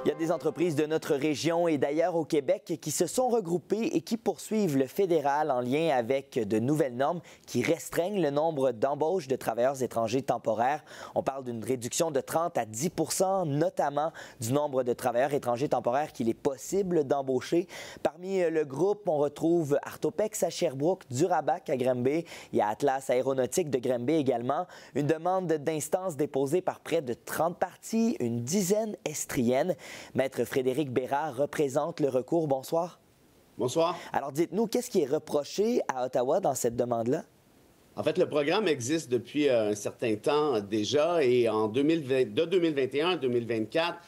Il y a des entreprises de notre région et d'ailleurs au Québec qui se sont regroupées et qui poursuivent le fédéral en lien avec de nouvelles normes qui restreignent le nombre d'embauches de travailleurs étrangers temporaires. On parle d'une réduction de 30 à 10 % notamment du nombre de travailleurs étrangers temporaires qu'il est possible d'embaucher. Parmi le groupe, on retrouve Artopex à Sherbrooke, Durabac à Granby. Il y a Atlas Aéronautique de Granby également. Une demande d'instance déposée par près de 30 parties, une dizaine estriennes. Maître Frédéric Bérard représente le recours. Bonsoir. Bonsoir. Alors, dites-nous, qu'est-ce qui est reproché à Ottawa dans cette demande-là? En fait, le programme existe depuis un certain temps déjà et de 2021 à 2024,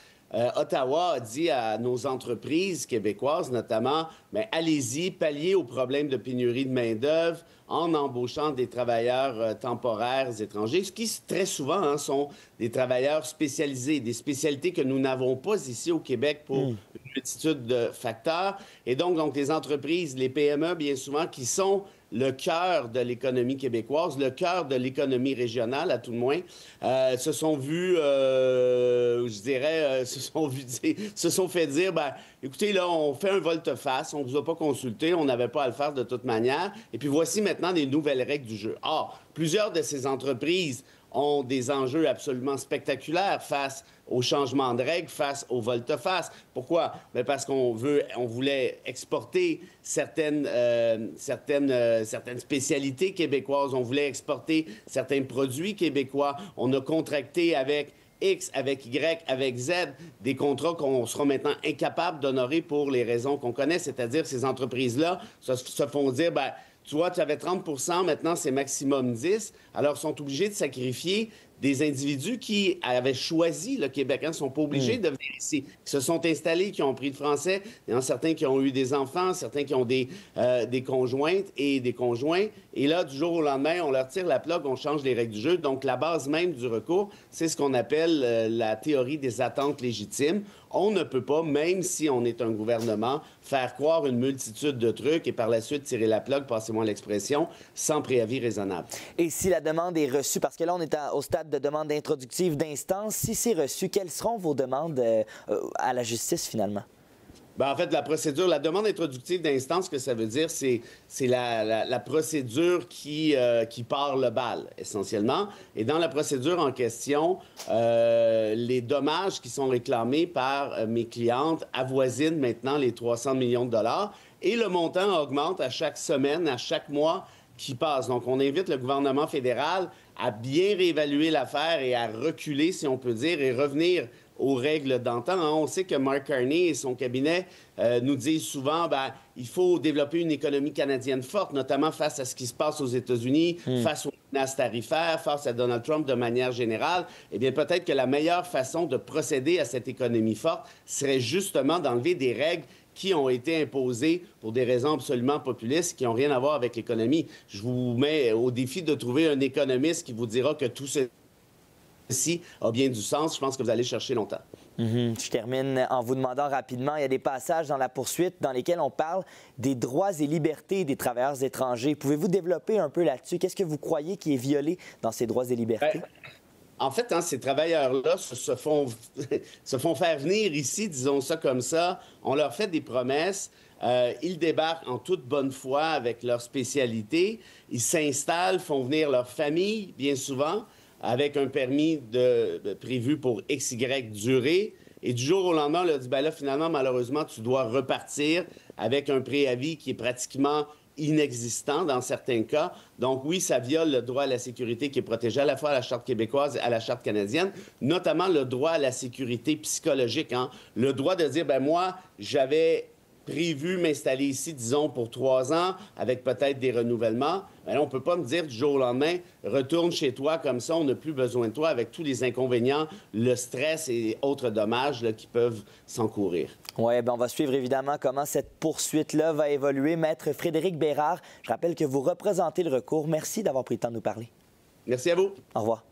Ottawa a dit à nos entreprises québécoises, notamment, mais allez-y, palliez aux problèmes de pénurie de main-d'œuvre en embauchant des travailleurs temporaires étrangers, ce qui très souvent sont des travailleurs spécialisés, des spécialités que nous n'avons pas ici au Québec pour une multitude de facteurs. Et donc les entreprises, les PME, bien souvent, qui sont le cœur de l'économie québécoise, le cœur de l'économie régionale, à tout le moins, se sont vus, se sont fait dire, ben, écoutez, là, on fait un volte-face, on ne vous a pas consulté, on n'avait pas à le faire de toute manière, et puis voici maintenant des nouvelles règles du jeu. Or, plusieurs de ces entreprises ont des enjeux absolument spectaculaires face au changement de règles, face au volte-face. Pourquoi? Bien parce qu'on voulait exporter certaines spécialités québécoises, on voulait exporter certains produits québécois, on a contracté avec X, avec Y, avec Z, des contrats qu'on sera maintenant incapable d'honorer pour les raisons qu'on connaît, c'est-à-dire ces entreprises-là se font dire, ben, tu vois, tu avais 30 %, maintenant c'est maximum 10 %. Alors, ils sont obligés de sacrifier des individus qui avaient choisi le Québec. Ils ne sont pas obligés de venir ici. Ils se sont installés, qui ont appris le français. Il y en a certains qui ont eu des enfants, certains qui ont des conjointes et des conjoints. Et là, du jour au lendemain, on leur tire la plug, on change les règles du jeu. Donc, la base même du recours, c'est ce qu'on appelle la théorie des attentes légitimes. On ne peut pas, même si on est un gouvernement, faire croire une multitude de trucs et par la suite tirer la plug, passez-moi l'expression, sans préavis raisonnable. Et si la demande est reçue, parce que là, on est au stade de demande introductive d'instance, si c'est reçu, quelles seront vos demandes à la justice finalement? Bien, en fait, la demande introductive d'instance, ce que ça veut dire, c'est la procédure qui part le bal, essentiellement. Et dans la procédure en question, les dommages qui sont réclamés par mes clientes avoisinent maintenant les 300 millions de dollars. Et le montant augmente à chaque semaine, à chaque mois qui passe. Donc, on invite le gouvernement fédéral à bien réévaluer l'affaire et à reculer, si on peut dire, et revenir aux règles d'antan. On sait que Mark Carney et son cabinet nous disent souvent il faut développer une économie canadienne forte, notamment face à ce qui se passe aux États-Unis, face aux menaces tarifaires, face à Donald Trump de manière générale. Eh bien, peut-être que la meilleure façon de procéder à cette économie forte serait justement d'enlever des règles qui ont été imposées pour des raisons absolument populistes qui n'ont rien à voir avec l'économie. Je vous mets au défi de trouver un économiste qui vous dira que tout ceci a bien du sens. Je pense que vous allez chercher longtemps. Je termine en vous demandant rapidement, il y a des passages dans la poursuite dans lesquels on parle des droits et libertés des travailleurs étrangers. Pouvez-vous développer un peu là-dessus? Qu'est-ce que vous croyez qui est violé dans ces droits et libertés? En fait, ces travailleurs-là se font faire venir ici, disons ça comme ça. On leur fait des promesses. Ils débarquent en toute bonne foi avec leur spécialité. Ils s'installent, font venir leur famille, bien souvent, avec un permis prévu pour XY durée. Et du jour au lendemain, on leur dit, là, finalement, malheureusement, tu dois repartir avec un préavis qui est pratiquement inexistant dans certains cas. Donc oui, ça viole le droit à la sécurité qui est protégé à la fois à la Charte québécoise et à la Charte canadienne, notamment le droit à la sécurité psychologique. Le droit de dire, moi, j'avais prévu m'installer ici, disons, pour 3 ans, avec peut-être des renouvellements. Mais là, on ne peut pas me dire du jour au lendemain, retourne chez toi comme ça, on n'a plus besoin de toi, avec tous les inconvénients, le stress et autres dommages qui peuvent s'encourir. Oui, on va suivre évidemment comment cette poursuite-là va évoluer. Maître Frédéric Bérard, je rappelle que vous représentez le recours. Merci d'avoir pris le temps de nous parler. Merci à vous. Au revoir.